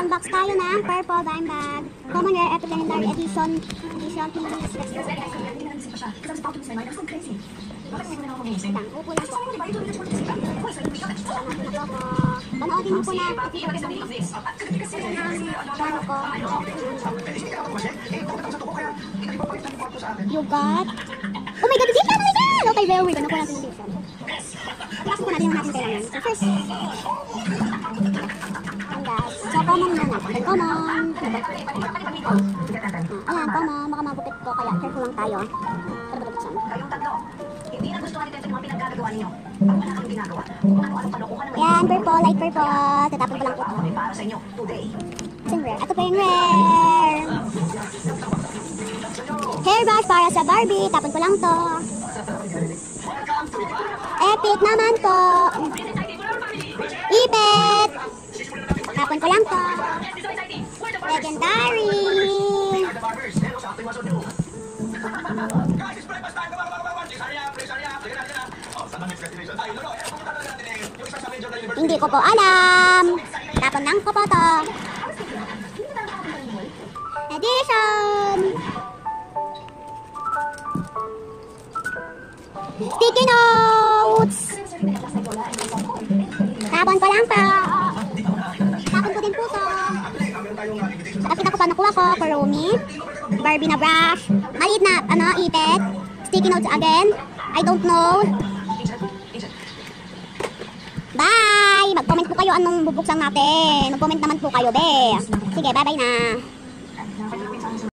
mag-unbox tayo ng purple dime bag. Common rare epic legendary edition. Please. Upo lang po. Panoodin niyo po na ano ko. You got? Oh my god, edition! Oh my god! Okay, very weird. Ano po natin edition? Pasok po natin yung natin kailangan. So first, so common muna. Common. Ayan, common. Baka mabukit ko. Kaya careful lang tayo. Kayong tatlo, hindi na gusto natin yung mga pinaggagawa ninyo. Pag wala kang ginagawa, kung ano-ano kalokohan naman. Ayan, purple, light purple. Tatapon ko lang po. Para sa inyo, today. Ito pa yung rare. Hairbrush para sa Barbie. Tapon ko lang to. Epic naman to. Ipet. Tapon ko lang to. Legendary. Hindi ko po alam. Tapon lang ko po to. Edition. Sticky notes. Tapon ko lang to. Tapon ko din po to. Nakita ko pa nakuha ko. Kurumi. Barbie na brush. Maliit na ipet. Sticky notes again. I don't know. Bye! Mag-comment po kayo anong bubuksan natin. Mag-comment naman po kayo, be. Sige, bye-bye na.